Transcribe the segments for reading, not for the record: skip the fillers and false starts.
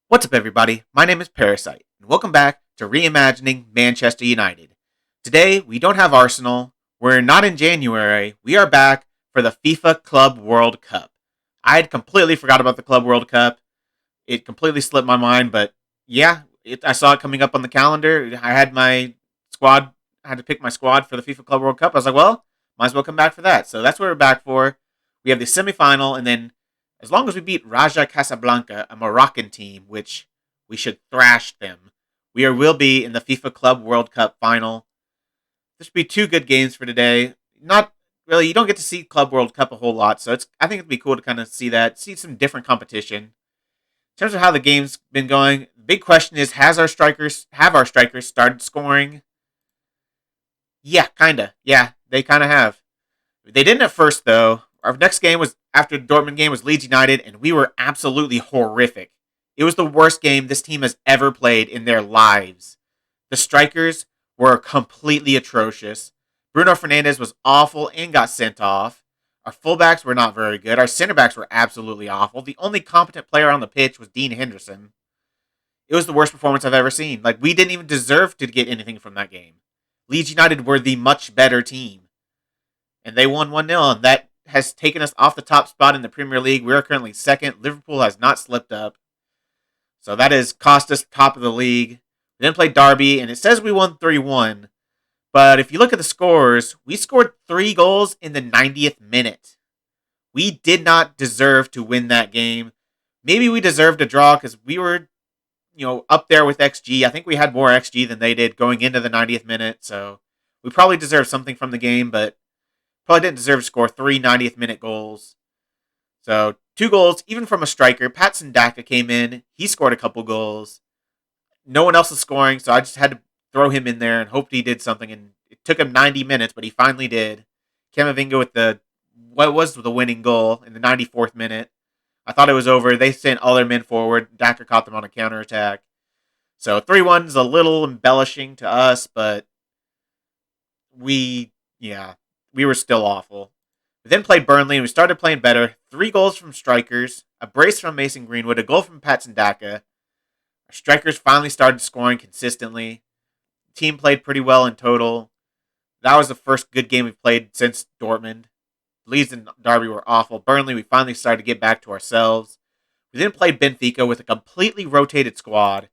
What's up, everybody? My name is Parasite, and welcome back to Reimagining Manchester United. Today, we don't have Arsenal. We're not in January. We are back for the FIFA Club World Cup. I had completely forgot about the Club World Cup. It completely slipped my mind, but yeah, I saw it coming up on the calendar. I had my squad. I had to pick my squad for the FIFA Club World Cup. I was like, well, might as well come back for that. So that's what we're back for. We have the semifinal, and then as long as we beat Raja Casablanca, a Moroccan team, which we should thrash them, will be in the FIFA Club World Cup final. This should be two good games for today. Not really, you don't get to see Club World Cup a whole lot, so I think it'd be cool to kind of see that, see some different competition. In terms of how the game's been going, the big question is: have our strikers started scoring? Yeah, kinda. Yeah, they kind of have. They didn't at first though. Our next game was after the Dortmund game was Leeds United, and we were absolutely horrific. It was the worst game this team has ever played in their lives. The strikers were completely atrocious. Bruno Fernandes was awful and got sent off. Our fullbacks were not very good. Our center backs were absolutely awful. The only competent player on the pitch was Dean Henderson. It was the worst performance I've ever seen. Like, we didn't even deserve to get anything from that game. Leeds United were the much better team. And they won 1-0, and that has taken us off the top spot in the Premier League. We are currently second. Liverpool has not slipped up. So that has cost us top of the league. We then played Derby, and it says we won 3-1. But if you look at the scores, we scored 3 goals in the 90th minute. We did not deserve to win that game. Maybe we deserved a draw because we were, up there with XG. I think we had more XG than they did going into the 90th minute. So we probably deserved something from the game, but probably didn't deserve to score 3 90th minute goals. So 2 goals, even from a striker. Patson Daka came in. He scored a couple goals. No one else is scoring, so I just had to throw him in there and hoped he did something. And it took him 90 minutes, but he finally did. Camavinga with the winning goal in the 94th minute. I thought it was over. They sent all their men forward. Daka caught them on a counterattack. So 3-1 is a little embellishing to us, but we were still awful. We then played Burnley, and we started playing better. 3 goals from strikers, a brace from Mason Greenwood, a goal from Patson Daka. Our strikers finally started scoring consistently. The team played pretty well in total. That was the first good game we've played since Dortmund. Leeds and Derby were awful. Burnley, we finally started to get back to ourselves. We then played Benfica with a completely rotated squad.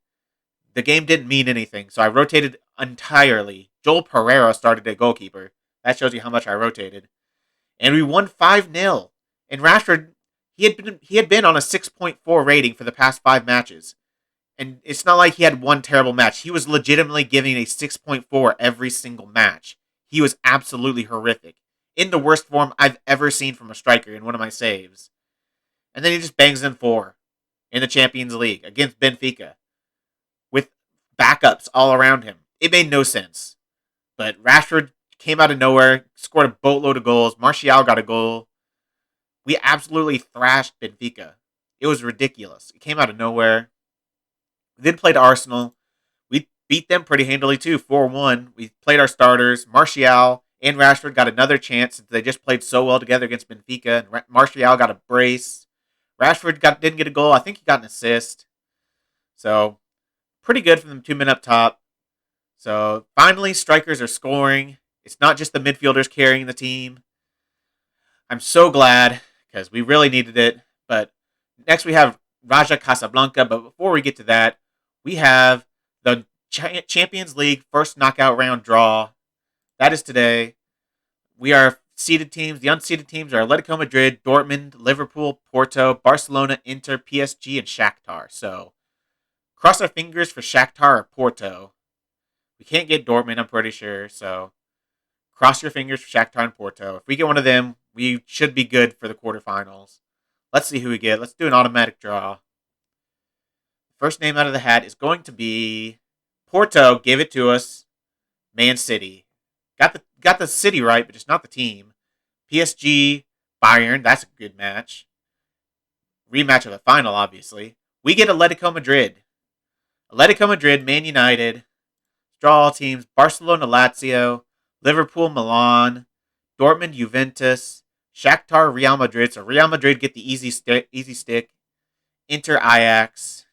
The game didn't mean anything, so I rotated entirely. Joel Pereira started at goalkeeper. That shows you how much I rotated. And we won 5-0. And Rashford, he had been on a 6.4 rating for the past 5 matches. And it's not like he had one terrible match. He was legitimately giving a 6.4 every single match. He was absolutely horrific. In the worst form I've ever seen from a striker in one of my saves. And then he just bangs in 4 in the Champions League against Benfica with backups all around him. It made no sense. But Rashford came out of nowhere, scored a boatload of goals. Martial got a goal. We absolutely thrashed Benfica. It was ridiculous. It came out of nowhere. We then played Arsenal. We beat them pretty handily too, 4-1. We played our starters. Martial and Rashford got another chance since they just played so well together against Benfica. And Martial got a brace. Rashford didn't get a goal. I think he got an assist. So, pretty good from them 2 men up top. So, finally, strikers are scoring. It's not just the midfielders carrying the team. I'm so glad because we really needed it. But next we have Raja Casablanca. But before we get to that, we have the Champions League first knockout round draw. That is today. We are seeded teams. The unseeded teams are Atletico Madrid, Dortmund, Liverpool, Porto, Barcelona, Inter, PSG, and Shakhtar. So, cross our fingers for Shakhtar or Porto. We can't get Dortmund, I'm pretty sure. So, cross your fingers for Shakhtar and Porto. If we get one of them, we should be good for the quarterfinals. Let's see who we get. Let's do an automatic draw. First name out of the hat is going to be Porto. Give it to us. Man City. Got the city right, but just not the team. PSG, Bayern. That's a good match. Rematch of the final, obviously. We get Atletico Madrid. Atletico Madrid, Man United. Draw all teams. Barcelona, Lazio. Liverpool, Milan. Dortmund, Juventus. Shakhtar, Real Madrid. So Real Madrid get the easy stick. Inter, Ajax.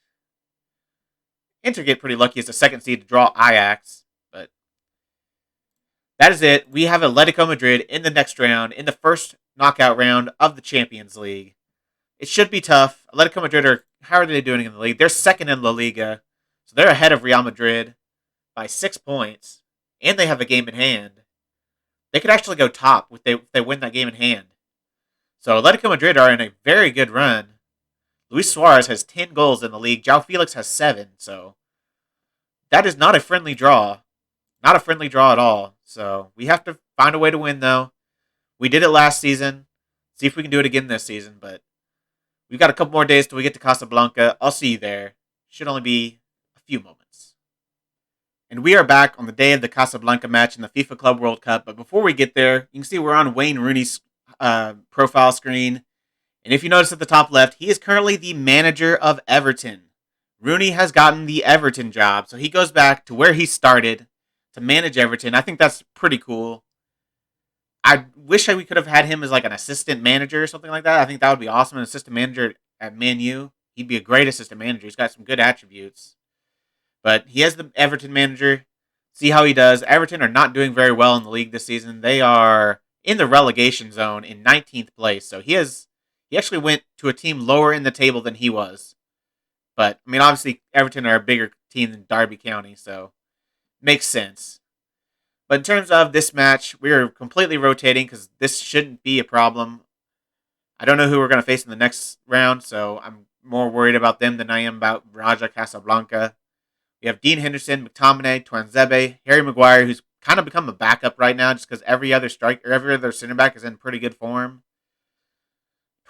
Inter get pretty lucky as the second seed to draw Ajax. But that is it. We have Atletico Madrid in the next round, in the first knockout round of the Champions League. It should be tough. Atletico Madrid how are they doing in the league? They're second in La Liga, so they're ahead of Real Madrid by 6 points, and they have a game in hand. They could actually go top if they win that game in hand. So Atletico Madrid are in a very good run. Luis Suarez has 10 goals in the league. João Felix has 7, so that is not a friendly draw. Not a friendly draw at all. So we have to find a way to win, though. We did it last season. See if we can do it again this season, but we've got a couple more days till we get to Casablanca. I'll see you there. Should only be a few moments. And we are back on the day of the Casablanca match in the FIFA Club World Cup. But before we get there, you can see we're on Wayne Rooney's profile screen. And if you notice at the top left, he is currently the manager of Everton. Rooney has gotten the Everton job, so he goes back to where he started to manage Everton. I think that's pretty cool. I wish we could have had him as like an assistant manager or something like that. I think that would be awesome. An assistant manager at Man U. He'd be a great assistant manager. He's got some good attributes. But he has the Everton manager. See how he does. Everton are not doing very well in the league this season. They are in the relegation zone in 19th place. So he actually went to a team lower in the table than he was. But, I mean, obviously, Everton are a bigger team than Derby County, so makes sense. But in terms of this match, we are completely rotating because this shouldn't be a problem. I don't know who we're going to face in the next round, so I'm more worried about them than I am about Raja Casablanca. We have Dean Henderson, McTominay, Twanzebe, Harry Maguire, who's kind of become a backup right now just because every other center back is in pretty good form.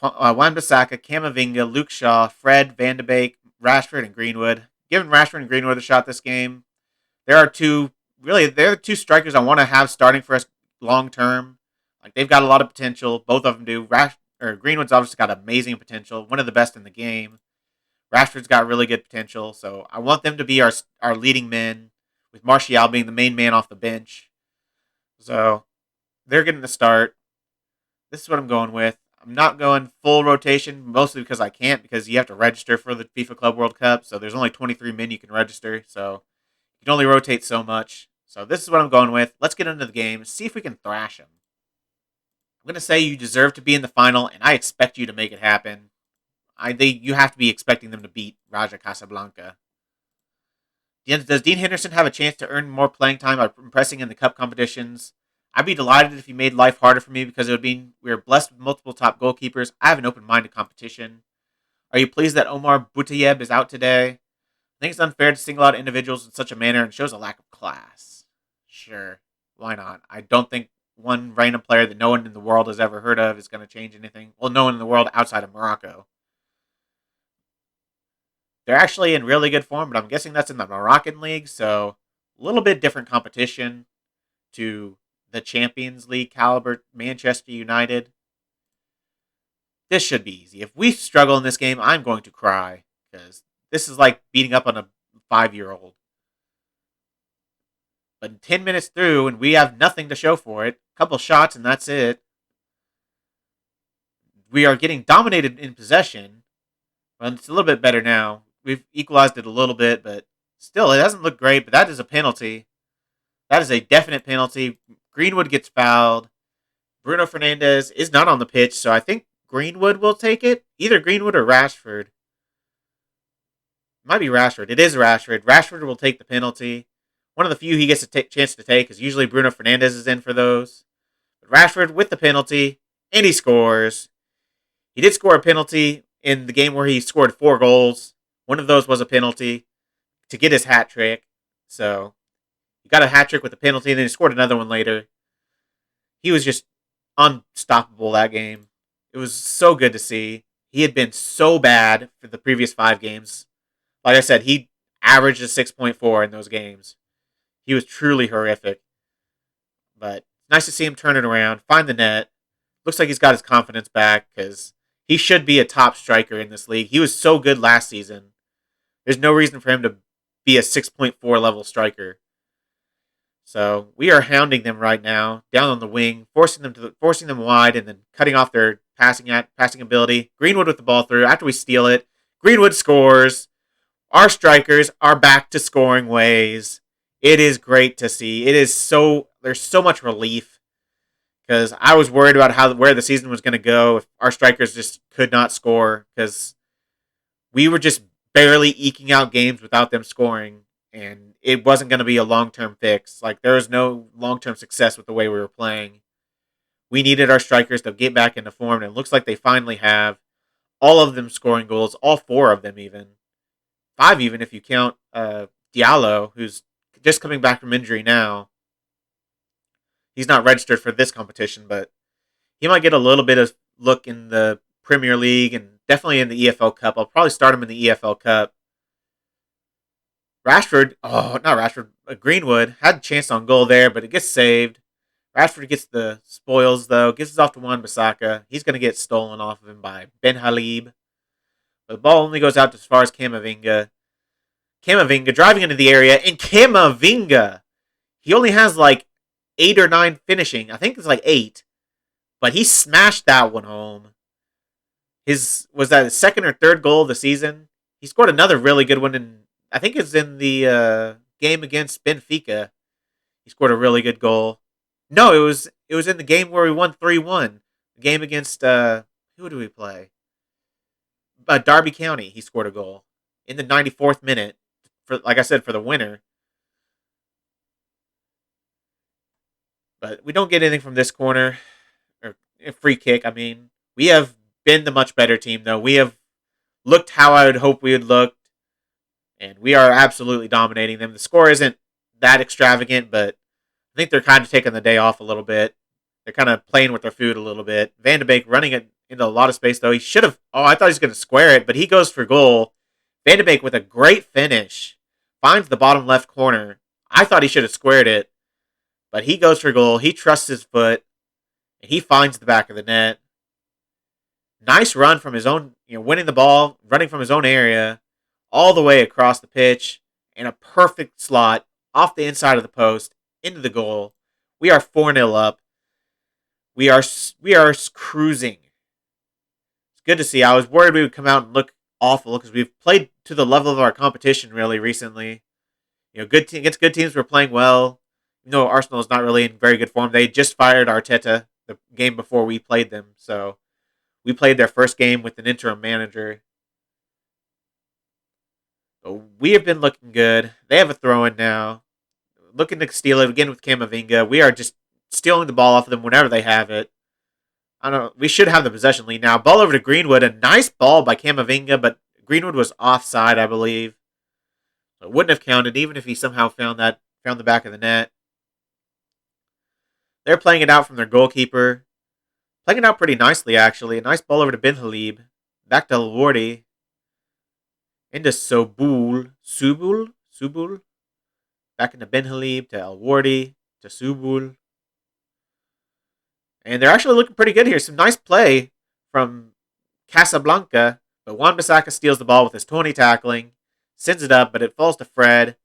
Wan-Bissaka, Camavinga, Luke Shaw, Fred, Van de Beek, Rashford, and Greenwood. Giving Rashford and Greenwood a shot this game. They're the two strikers I want to have starting for us long term. Like they've got a lot of potential. Both of them do. Greenwood's obviously got amazing potential. One of the best in the game. Rashford's got really good potential. So I want them to be our leading men, with Martial being the main man off the bench. So they're getting the start. This is what I'm going with. I'm not going full rotation, mostly because I can't, because you have to register for the FIFA Club World Cup. So there's only 23 men you can register. So you can only rotate so much. So this is what I'm going with. Let's get into the game. See if we can thrash them. I'm going to say you deserve to be in the final, and I expect you to make it happen. You have to be expecting them to beat Raja Casablanca. Does Dean Henderson have a chance to earn more playing time by impressing in the cup competitions? I'd be delighted if he made life harder for me because we are blessed with multiple top goalkeepers. I have an open mind to competition. Are you pleased that Omar Boutayeb is out today? I think it's unfair to single out individuals in such a manner and shows a lack of class. Sure, why not? I don't think one random player that no one in the world has ever heard of is going to change anything. Well, no one in the world outside of Morocco. They're actually in really good form, but I'm guessing that's in the Moroccan League, so a little bit different competition to the Champions League caliber Manchester United. This should be easy. If we struggle in this game, I'm going to cry, because this is like beating up on a 5-year-old. But 10 minutes through, and we have nothing to show for it. A couple shots, and that's it. We are getting dominated in possession. Well, it's a little bit better now. We've equalized it a little bit, but still, it doesn't look great. But that is a penalty. That is a definite penalty. Greenwood gets fouled. Bruno Fernandes is not on the pitch, so I think Greenwood will take it. Either Greenwood or Rashford. It might be Rashford. It is Rashford. Rashford will take the penalty. One of the few he gets a chance to take, because usually Bruno Fernandes is in for those. But Rashford with the penalty, and he scores. He did score a penalty in the game where he scored 4 goals. One of those was a penalty to get his hat trick. So he got a hat trick with a penalty, and then he scored another one later. He was just unstoppable that game. It was so good to see. He had been so bad for the previous 5 games. Like I said, he averaged a 6.4 in those games. He was truly horrific. But nice to see him turn it around, find the net. Looks like he's got his confidence back, because he should be a top striker in this league. He was so good last season. There's no reason for him to be a 6.4 level striker. So we are hounding them right now, down on the wing, forcing them wide, and then cutting off their passing ability. Greenwood with the ball through. After we steal it, Greenwood scores. Our strikers are back to scoring ways. It is great to see. There's so much relief because I was worried about where the season was going to go if our strikers just could not score because we were just barely eking out games without them scoring, and it wasn't going to be a long-term fix. Like, there was no long-term success with the way we were playing. We needed our strikers to get back into form, and it looks like they finally have. All of them scoring goals, all four of them even. Five even if you count Diallo, who's just coming back from injury now. He's not registered for this competition, but he might get a little bit of look in the Premier League and definitely in the EFL Cup. I'll probably start him in the EFL Cup. Greenwood had a chance on goal there, but it gets saved. Rashford gets the spoils, though. Gives it off to Wan-Bissaka. He's going to get stolen off of him by Ben Halib. But the ball only goes out as far as Camavinga. Camavinga driving into the area, and Camavinga, he only has like 8 or 9 finishing. I think it's like 8. But he smashed that one home. Was that his second or third goal of the season? He scored another really good one I think it's in the game against Benfica. He scored a really good goal. No, it was in the game where we won 3-1. The game against who do we play? Derby County. He scored a goal in the 94th minute for the winner. But we don't get anything from this corner or a free kick. I mean, we have been the much better team though. We have looked how I would hope we would look, and we are absolutely dominating them. The score isn't that extravagant, but I think they're kind of taking the day off a little bit. They're kind of playing with their food a little bit. Van de Beek running it into a lot of space, though. He should have... Oh, I thought he was going to square it, but he goes for goal. Van de Beek with a great finish. Finds the bottom left corner. I thought he should have squared it, but he goes for goal. He trusts his foot, and he finds the back of the net. Nice run from his own... winning the ball, running from his own area, all the way across the pitch, and a perfect slot off the inside of the post, into the goal. We are 4-0 up. We are cruising. It's good to see. I was worried we would come out and look awful because we've played to the level of our competition really recently. Against good teams we're playing well. Arsenal is not really in very good form. They just fired Arteta the game before we played them, so we played their first game with an interim manager. But we have been looking good. They have a throw-in now. Looking to steal it again with Camavinga. We are just stealing the ball off of them whenever they have it. I don't know. We should have the possession lead now. Ball over to Greenwood. A nice ball by Camavinga, but Greenwood was offside, I believe. So it wouldn't have counted even if he somehow found the back of the net. They're playing it out from their goalkeeper. Playing it out pretty nicely, actually. A nice ball over to Ben Halib. Back to Alwardi. Into Subul. Back into Ben Halib to Alwardi to Subul. And they're actually looking pretty good here. Some nice play from Casablanca. But Wan-Bissaka steals the ball with his 20 tackling. Sends it up, but it falls to Fred.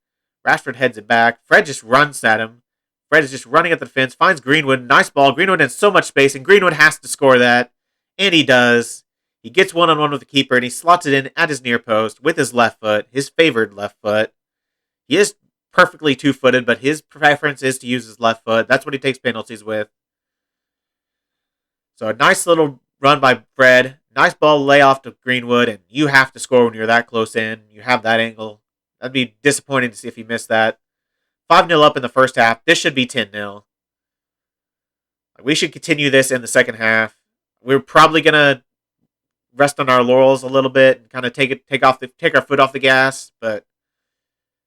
Rashford heads it back. Fred just runs at him. Fred is just running at the defense. Finds Greenwood. Nice ball. Greenwood has so much space, and Greenwood has to score that. And he does. He gets one-on-one with the keeper, and he slots it in at his near post with his left foot. His favored left foot. He is perfectly two-footed, but his preference is to use his left foot. That's what he takes penalties with. So a nice little run by Fred. Nice ball lay off to Greenwood, and you have to score when you're that close in. You have that angle. That'd be disappointing to see if you missed that. 5-0 up in the first half. This should be 10-0. We should continue this in the second half. We're probably going to rest on our laurels a little bit and kind of take our foot off the gas, but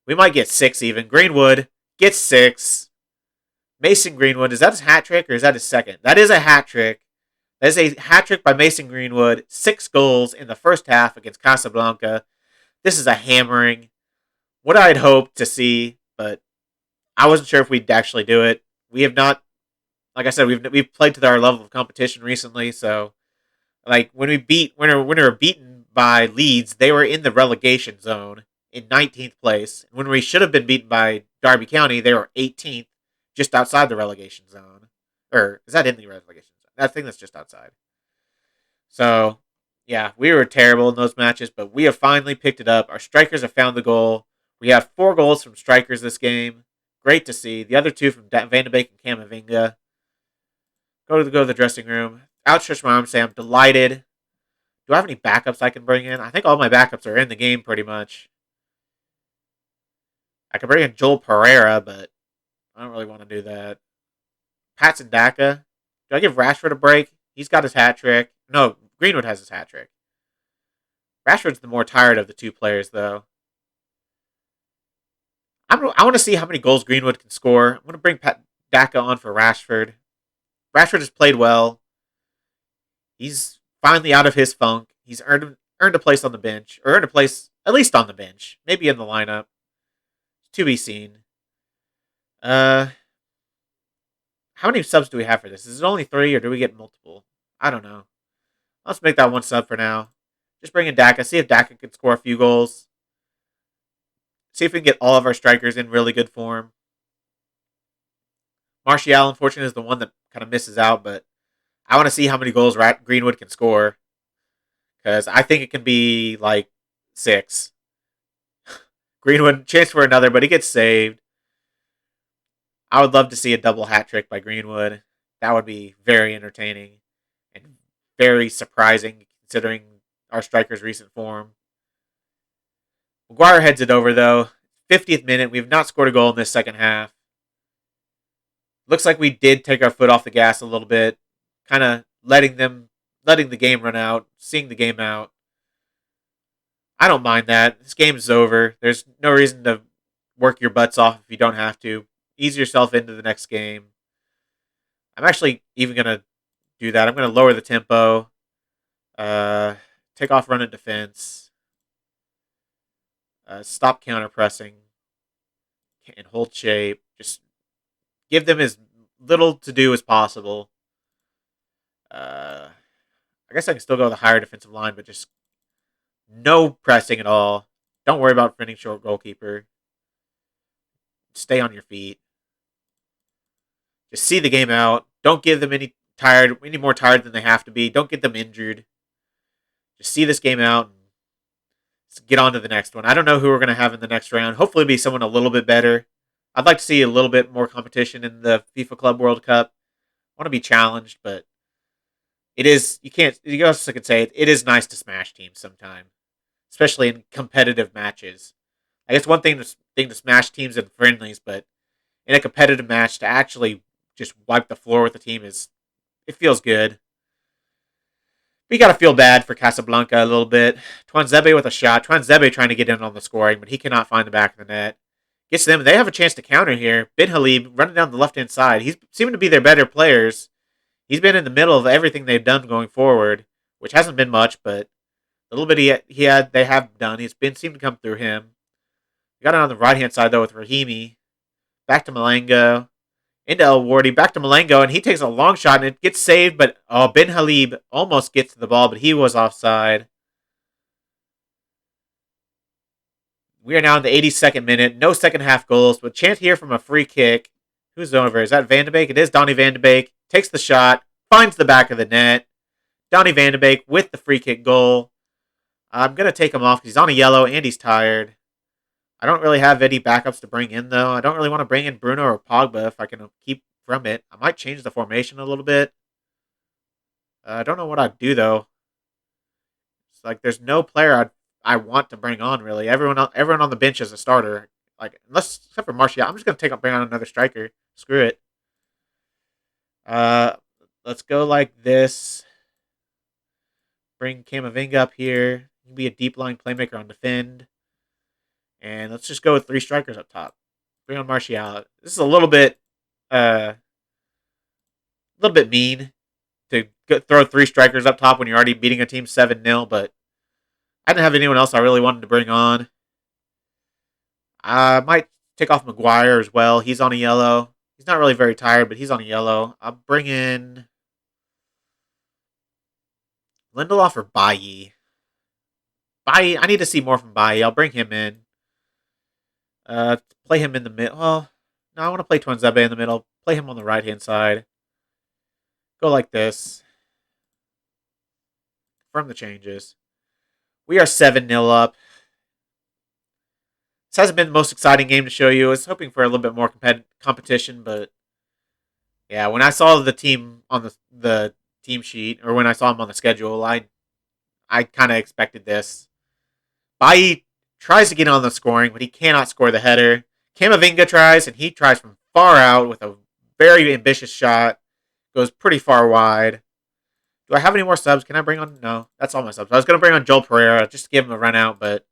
we might get 6 even. Greenwood gets 6. Mason Greenwood, is that his hat trick or is that his second? That is a hat trick. That is a hat trick by Mason Greenwood. 6 goals in the first half against Casablanca. This is a hammering. What I'd hoped to see, but I wasn't sure if we'd actually do it. We have not, like I said, we've played to our level of competition recently, so like when we were beaten by Leeds, they were in the relegation zone in 19th place. When we should have been beaten by Derby County, they were 18th, just outside the relegation zone. Or is that in the relegation zone? I think that's just outside. So, Yeah, we were terrible in those matches, but we have finally picked it up. Our strikers have found the goal. We have 4 goals from strikers this game. Great to see. The other 2 from Van de Beek and Camavinga. Go to the dressing room. Outstretch my arm, say I'm delighted. Do I have any backups I can bring in? I think all my backups are in the game pretty much. I could bring in Joel Pereira, but I don't really want to do that. Patson Daka. Do I give Rashford a break? He's got his hat trick. No, Greenwood has his hat trick. Rashford's the more tired of the 2 players, though. I want to see how many goals Greenwood can score. I'm going to bring Daka on for Rashford. Rashford has played well. He's finally out of his funk. He's earned a place on the bench, or earned a place at least on the bench, maybe in the lineup. To be seen. How many subs do we have for this? Is it only 3, or do we get multiple? I don't know. Let's make that 1 sub for now. Just bring in Daka. See if Daka can score a few goals. See if we can get all of our strikers in really good form. Martial, unfortunately, is the one that kind of misses out, but I want to see how many goals Greenwood can score. Because I think it can be like 6. Greenwood, chance for another, but he gets saved. I would love to see a double hat trick by Greenwood. That would be very entertaining and very surprising considering our striker's recent form. Maguire heads it over, though. 50th minute. We have not scored a goal in this second half. Looks like we did take our foot off the gas a little bit. Kind of letting the game run out. Seeing the game out. I don't mind that. This game is over. There's no reason to work your butts off if you don't have to. Ease yourself into the next game. I'm actually even going to do that. I'm going to lower the tempo. Take off run and defense. Stop counter pressing. And hold shape. Just give them as little to do as possible. I guess I can still go with a higher defensive line, but just no pressing at all. Don't worry about finishing short goalkeeper. Stay on your feet. Just see the game out. Don't give them any more tired than they have to be. Don't get them injured. Just see this game out and get on to the next one. I don't know who we're going to have in the next round. Hopefully, it'll be someone a little bit better. I'd like to see a little bit more competition in the FIFA Club World Cup. I want to be challenged, but it is, you also could say it is nice to smash teams sometimes, especially in competitive matches. I guess one thing to smash teams in friendlies, but in a competitive match to actually just wipe the floor with the team it feels good. We got to feel bad for Casablanca a little bit. Twanzebe with a shot. Twanzebe trying to get in on the scoring, but he cannot find the back of the net. Gets them. They have a chance to counter here. Bin Halib running down the left-hand side. He's seeming to be their better players. He's been in the middle of everything they've done going forward, which hasn't been much, but a little bit they have done. Seemed to come through him. We got it on the right-hand side, though, with Rahimi. Back to Malengo. Into El Wardy. Back to Malengo, and he takes a long shot, and it gets saved, but Bin Halib almost gets to the ball, but he was offside. We are now in the 82nd minute. No second half goals, but chance here from a free kick. Who's over? Is that Van de Beek? It is Donny Van de Beek. Takes the shot. Finds the back of the net. Donny Van de Beek with the free kick goal. I'm going to take him off because he's on a yellow and he's tired. I don't really have any backups to bring in, though. I don't really want to bring in Bruno or Pogba if I can keep from it. I might change the formation a little bit. I don't know what I'd do, though. It's like there's no player I want to bring on, really. Everyone on the bench is a starter. Except for Martial. I'm just going to bring on another striker. Screw it. Let's go like this. Bring Camavinga up here. He can be a deep line playmaker on defend. And let's just go with 3 strikers up top. Bring on Martial. This is a little bit mean to throw 3 strikers up top when you're already beating a team 7-0, but I didn't have anyone else I really wanted to bring on. I might take off Maguire as well. He's on a yellow. He's not really very tired, but he's on a yellow. I'll bring in Lindelof or Bailly. Bailly, I need to see more from Bailly. I'll bring him in. Play him in the middle. Well, no, I want to play Twanzebe in the middle. Play him on the right-hand side. Go like this. confirm the changes. We are 7-0 up. This hasn't been the most exciting game to show you. I was hoping for a little bit more competition, but yeah, when I saw the team on the team sheet, or when I saw him on the schedule, I kind of expected this. Bai tries to get on the scoring, but he cannot score the header. Camavinga tries, and he tries from far out with a very ambitious shot. Goes pretty far wide. Do I have any more subs? Can I bring on? No, that's all my subs. I was going to bring on Joel Pereira just to give him a run out, but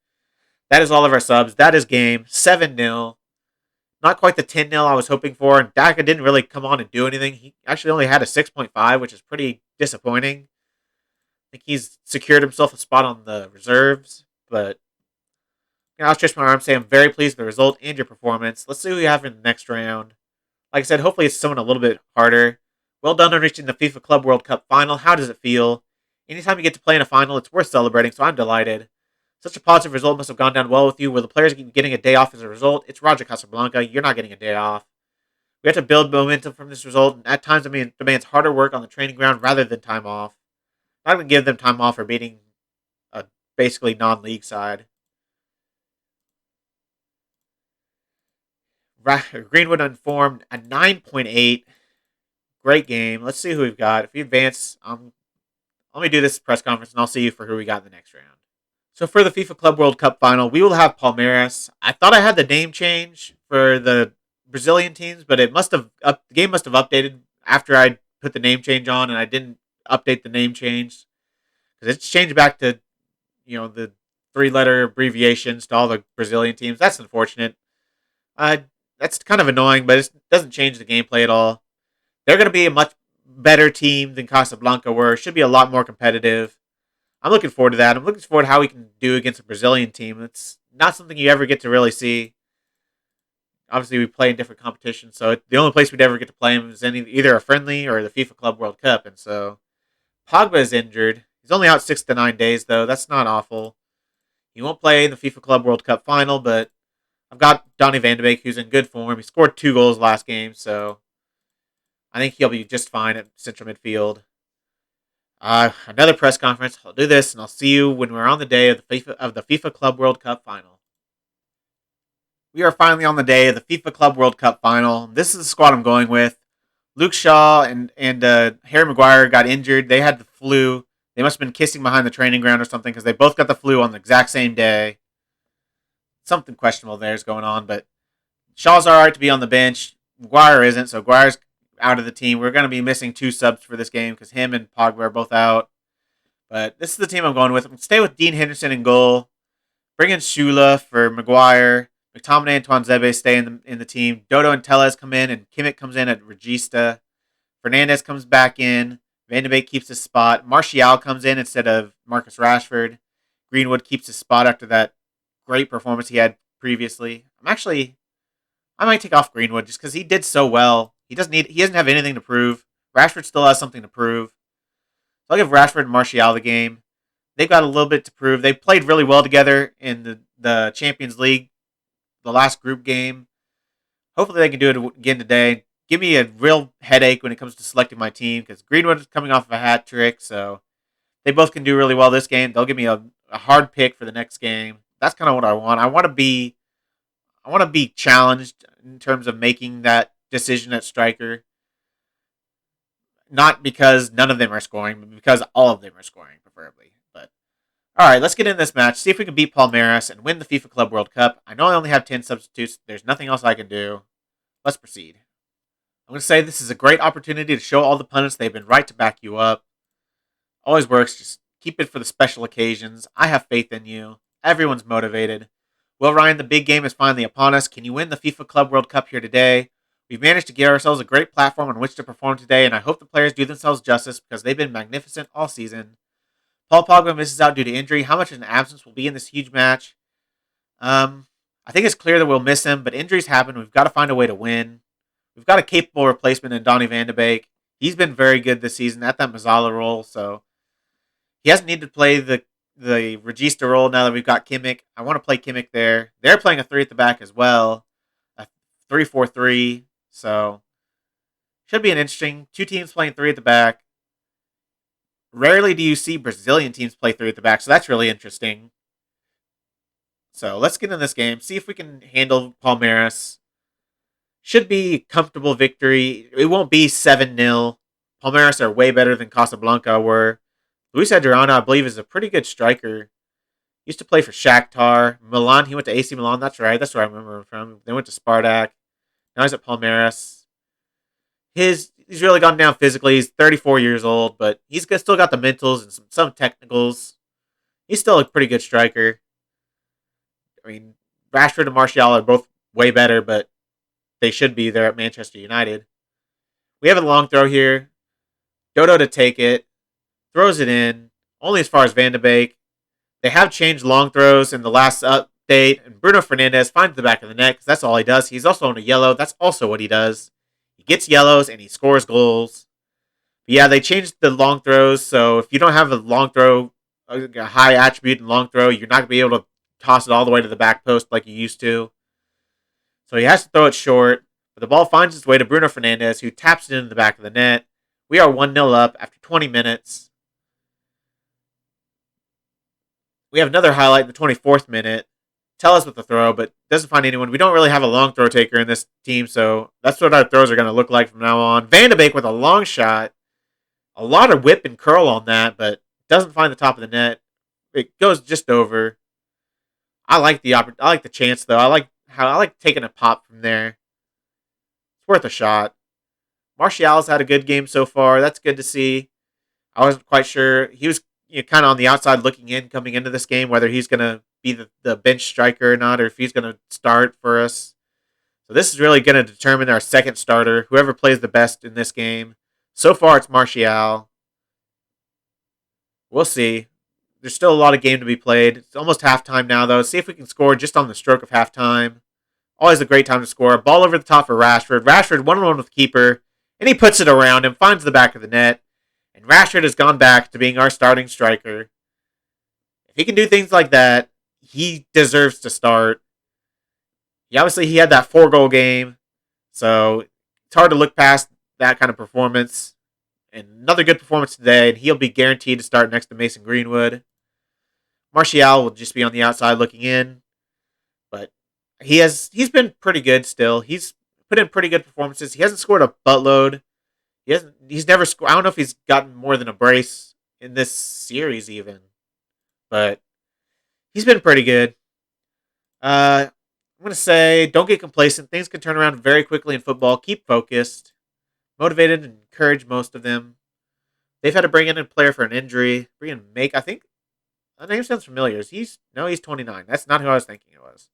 that is all of our subs. That is game 7-0. Not quite the 10-0 I was hoping for. And Daka didn't really come on and do anything. He actually only had a 6.5, which is pretty disappointing. I think he's secured himself a spot on the reserves, but I'll stretch my arm, say I'm very pleased with the result and your performance. Let's see who we have in the next round. Like I said, hopefully it's someone a little bit harder. Well done on reaching the FIFA Club World Cup final. How does it feel? Anytime you get to play in a final, it's worth celebrating, so I'm delighted. Such a positive result must have gone down well with you. Were the players getting a day off as a result? It's Roger Casablanca. You're not getting a day off. We have to build momentum from this result, and at times it demands harder work on the training ground rather than time off. I'm not going to give them time off for beating a basically non-league side. Greenwood informed a 9.8. Great game. Let's see who we've got. If we advance, let me do this press conference, and I'll see you for who we got in the next round. So for the FIFA Club World Cup final, we will have Palmeiras. I thought I had the name change for the Brazilian teams, but the game must have updated after I put the name change on, and I didn't update the name change because it's changed back to the 3-letter abbreviations to all the Brazilian teams. That's unfortunate. That's kind of annoying, but it doesn't change the gameplay at all. They're going to be a much better team than Casablanca were. Should be a lot more competitive. I'm looking forward to that. I'm looking forward to how we can do against a Brazilian team. It's not something you ever get to really see. Obviously, we play in different competitions, so the only place we'd ever get to play them is either a friendly or the FIFA Club World Cup. And so, Pogba is injured. He's only out 6 to 9 days, though. That's not awful. He won't play in the FIFA Club World Cup final, but I've got Donny van de Beek, who's in good form. He scored 2 goals last game, so I think he'll be just fine at central midfield. Another press conference. I'll do this, and I'll see you when we're on the day of the FIFA Club World Cup final. We are finally on the day of the FIFA Club World Cup final. This is the squad I'm going with. Luke Shaw and Harry Maguire got injured. They had the flu. They must have been kissing behind the training ground or something because they both got the flu on the exact same day. Something questionable there is going on, but Shaw's all right to be on the bench. Maguire isn't, so Maguire's out of the team. We're going to be missing 2 subs for this game because him and Pogba are both out. But this is the team I'm going with. I'm going to stay with Dean Henderson in goal. Bring in Shula for Maguire. McTominay and Tuanzebe stay in the team. Dodo and Tellez come in, and Kimmich comes in at Regista. Fernandez comes back in. Van de Beek keeps his spot. Martial comes in instead of Marcus Rashford. Greenwood keeps his spot after that great performance he had previously. I might take off Greenwood just because he did so well. He doesn't have anything to prove. Rashford still has something to prove. So I'll give Rashford and Martial the game. They've got a little bit to prove. They played really well together in the Champions League, the last group game. Hopefully they can do it again today. Give me a real headache when it comes to selecting my team because Greenwood is coming off of a hat trick, so they both can do really well this game. They'll give me a hard pick for the next game. That's kind of what I want. I want to be challenged in terms of making that decision at striker. Not because none of them are scoring, but because all of them are scoring, preferably. But all right, let's get in this match. See if we can beat Palmeiras and win the FIFA Club World Cup. I know I only have 10 substitutes. There's nothing else I can do. Let's proceed. I'm going to say this is a great opportunity to show all the pundits they've been right to back you up. Always works. Just keep it for the special occasions. I have faith in you. Everyone's motivated. Well, Ryan, the big game is finally upon us. Can you win the FIFA Club World Cup here today? We've managed to get ourselves a great platform on which to perform today, and I hope the players do themselves justice because they've been magnificent all season. Paul Pogba misses out due to injury. How much of an absence will be in this huge match? I think it's clear that we'll miss him, but injuries happen. We've got to find a way to win. We've got a capable replacement in Donny van de Beek. He's been very good this season at that Mazzala role, so he hasn't needed to play the Regista role now that we've got Kimmich. I want to play Kimmich there. They're playing a 3 at the back as well, a 3-4-3. So should be an interesting 2 teams playing 3 at the back. Rarely do you see Brazilian teams play three at the back, so that's really interesting. So let's get in this game, see if we can handle Palmeiras. Should be comfortable victory. It won't be 7-0. Palmeiras are way better than Casablanca were. Luis Adriano, I believe, is a pretty good striker. Used to play for Shakhtar. Milan, he went to AC Milan. That's right. That's where I remember him from. They went to Spartak. Now he's at Palmeiras. He's really gone down physically. He's 34 years old, but he's still got the mentals and some technicals. He's still a pretty good striker. I mean, Rashford and Martial are both way better, but they should be there at Manchester United. We have a long throw here. Dodo to take it. Throws it in. Only as far as Van de Beek. They have changed long throws in the last update, and Bruno Fernandes finds the back of the net because that's all he does. He's also on a yellow. That's also what he does. He gets yellows and he scores goals. But yeah, they changed the long throws, so if you don't have a long throw, a high attribute in long throw, you're not going to be able to toss it all the way to the back post like you used to. So he has to throw it short, but the ball finds its way to Bruno Fernandes, who taps it into the back of the net. We are 1-0 up after 20 minutes. We have another highlight in the 24th minute. Tell us with the throw, but doesn't find anyone. We don't really have a long throw taker in this team, so that's what our throws are going to look like from now on. Van de Beek with a long shot. A lot of whip and curl on that, but doesn't find the top of the net. It goes just over. I like the chance though. I like taking a pop from there. It's worth a shot. Martial's had a good game so far. That's good to see. I wasn't quite sure. He was kind of on the outside looking in coming into this game, whether he's going to be the bench striker or not, or if he's going to start for us. So this is really going to determine our second starter, whoever plays the best in this game. So far, it's Martial. We'll see. There's still a lot of game to be played. It's almost halftime now, though. See if we can score just on the stroke of halftime. Always a great time to score. Ball over the top for Rashford. Rashford 1-on-1 with keeper, and he puts it around him, finds the back of the net. And Rashford has gone back to being our starting striker. If he can do things like that, he deserves to start. He had that 4-goal game, so it's hard to look past that kind of performance. And another good performance today, and he'll be guaranteed to start next to Mason Greenwood. Martial will just be on the outside looking in, but he's been pretty good still. He's put in pretty good performances. He hasn't scored a buttload. He's never scored. I don't know if he's gotten more than a brace in this series even, but he's been pretty good. I'm gonna say don't get complacent. Things can turn around very quickly in football. Keep focused, motivated, and encourage most of them. They've had to bring in a player for an injury. I think the name sounds familiar. He's 29. That's not who I was thinking it was.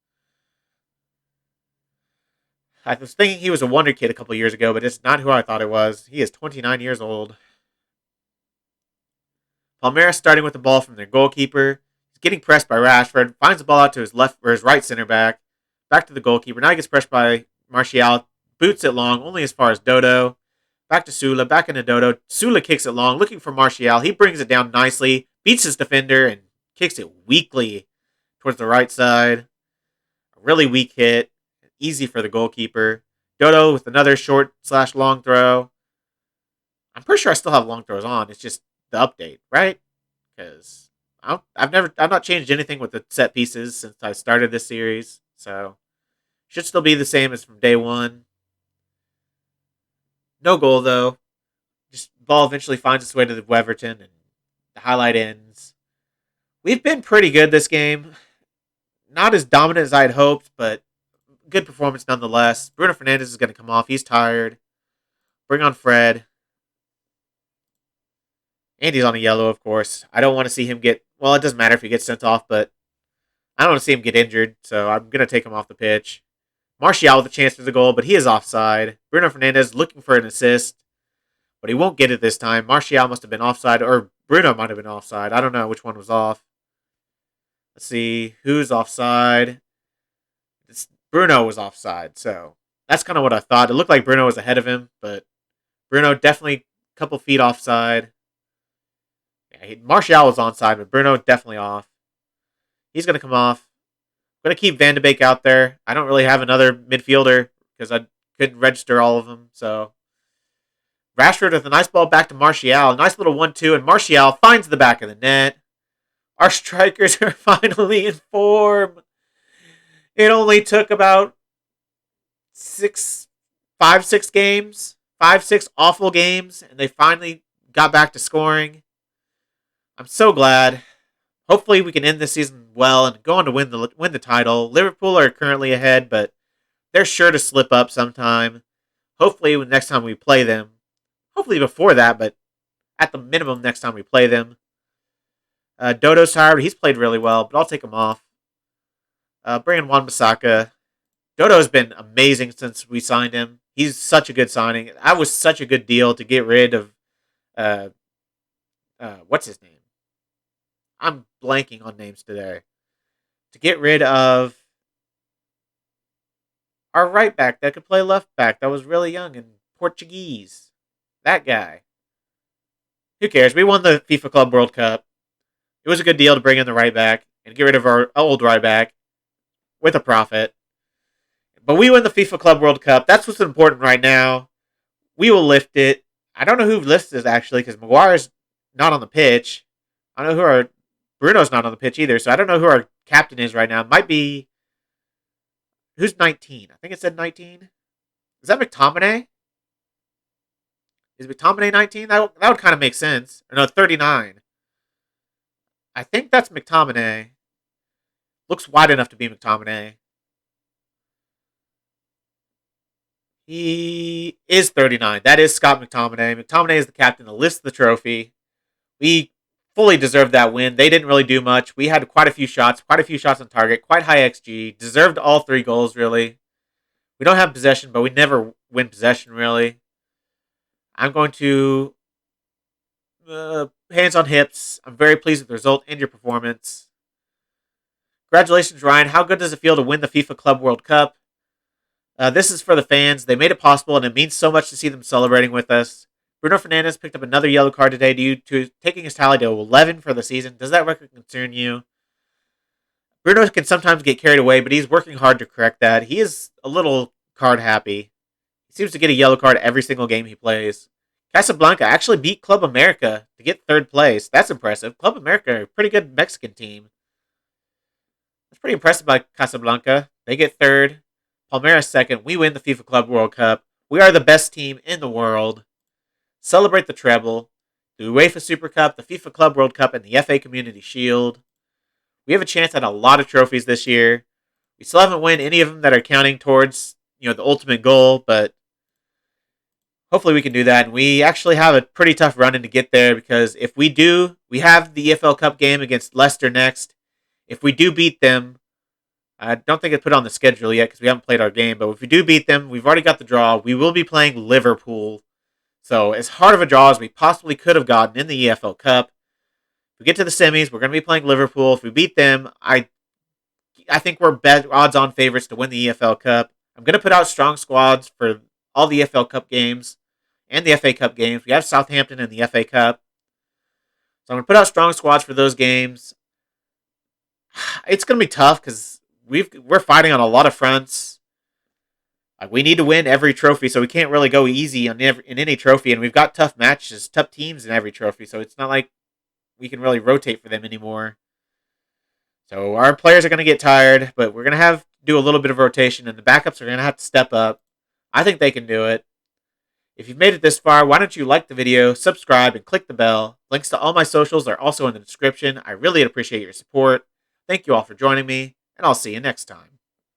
I was thinking he was a wonder kid a couple years ago, but it's not who I thought it was. He is 29 years old. Palmeiras starting with the ball from their goalkeeper. He's getting pressed by Rashford. Finds the ball out to his left or his right center back. Back to the goalkeeper. Now he gets pressed by Martial. Boots it long, only as far as Dodo. Back to Sula. Back into Dodo. Sula kicks it long, looking for Martial. He brings it down nicely. Beats his defender and kicks it weakly towards the right side. A really weak hit. Easy for the goalkeeper. Dodo with another short/long throw. I'm pretty sure I still have long throws on. It's just the update, right? Because I've not changed anything with the set pieces since I started this series. So should still be the same as from day one. No goal though. Just ball eventually finds its way to the Weverton and the highlight ends. We've been pretty good this game. Not as dominant as I had hoped, but good performance nonetheless. Bruno Fernandes is going to come off. He's tired. Bring on Fred. And he's on a yellow, of course. I don't want to see him get... Well, it doesn't matter if he gets sent off, but I don't want to see him get injured, so I'm going to take him off the pitch. Martial with a chance for the goal, but he is offside. Bruno Fernandes looking for an assist, but he won't get it this time. Martial must have been offside, or Bruno might have been offside. I don't know which one was off. Let's see. Who's offside? Bruno was offside, so that's kind of what I thought. It looked like Bruno was ahead of him, but Bruno definitely a couple feet offside. Yeah, Martial was onside, but Bruno definitely off. He's going to come off. I'm going to keep Van de Beek out there. I don't really have another midfielder because I couldn't register all of them, so Rashford with a nice ball back to Martial. A nice little 1-2, and Martial finds the back of the net. Our strikers are finally in form. It only took about 5, 6 games. 5, 6 awful games, and they finally got back to scoring. I'm so glad. Hopefully we can end this season well and go on to win the title. Liverpool are currently ahead, but they're sure to slip up sometime. Hopefully next time we play them. Hopefully before that, but at the minimum next time we play them. Dodo's tired. He's played really well, but I'll take him off. Bring in Wan-Bissaka. Dodo's been amazing since we signed him. He's such a good signing. That was such a good deal to get rid of, what's his name? I'm blanking on names today. To get rid of our right back that could play left back that was really young and Portuguese. That guy. Who cares? We won the FIFA Club World Cup. It was a good deal to bring in the right back and get rid of our old right back with a profit. But we win the FIFA Club World Cup. That's what's important right now. We will lift it. I don't know who lifts it, actually, because Maguire's not on the pitch. I don't know who our... Bruno's not on the pitch either, so I don't know who our captain is right now. It might be... Who's 19? I think it said 19. Is that McTominay? Is McTominay 19? That would kind of make sense. Or no, 39. I think that's McTominay. Looks wide enough to be McTominay. He is 39. That is Scott McTominay. McTominay is the captain that lifts the trophy. We fully deserved that win. They didn't really do much. We had quite a few shots on target, quite high XG. Deserved all 3 goals, really. We don't have possession, but we never win possession, really. I'm going to... hands on hips. I'm very pleased with the result and your performance. Congratulations, Ryan. How good does it feel to win the FIFA Club World Cup? This is for the fans. They made it possible, and it means so much to see them celebrating with us. Bruno Fernandes picked up another yellow card today due to taking his tally to 11 for the season. Does that record concern you? Bruno can sometimes get carried away, but he's working hard to correct that. He is a little card happy. He seems to get a yellow card every single game he plays. Casablanca actually beat Club America to get 3rd place. That's impressive. Club America, a pretty good Mexican team. That's pretty impressive by Casablanca. They get 3rd. Palmeiras 2nd. We win the FIFA Club World Cup. We are the best team in the world. Celebrate the treble, the UEFA Super Cup, the FIFA Club World Cup, and the FA Community Shield. We have a chance at a lot of trophies this year. We still haven't won any of them that are counting towards, the ultimate goal, but hopefully we can do that. And we actually have a pretty tough run-in to get there, because if we do, we have the EFL Cup game against Leicester next. If we do beat them, I don't think it's put on the schedule yet because we haven't played our game, but if we do beat them, we've already got the draw. We will be playing Liverpool. So as hard of a draw as we possibly could have gotten in the EFL Cup. If we get to the semis, we're going to be playing Liverpool. If we beat them, I think we're odds-on favorites to win the EFL Cup. I'm going to put out strong squads for all the EFL Cup games and the FA Cup games. We have Southampton in the FA Cup. So I'm going to put out strong squads for those games. It's going to be tough because we're fighting on a lot of fronts. We need to win every trophy, so we can't really go easy in any trophy. And we've got tough matches, tough teams in every trophy, so it's not like we can really rotate for them anymore. So our players are going to get tired, but we're going to have to do a little bit of rotation, and the backups are going to have to step up. I think they can do it. If you've made it this far, why don't you like the video, subscribe, and click the bell. Links to all my socials are also in the description. I really appreciate your support. Thank you all for joining me, and I'll see you next time.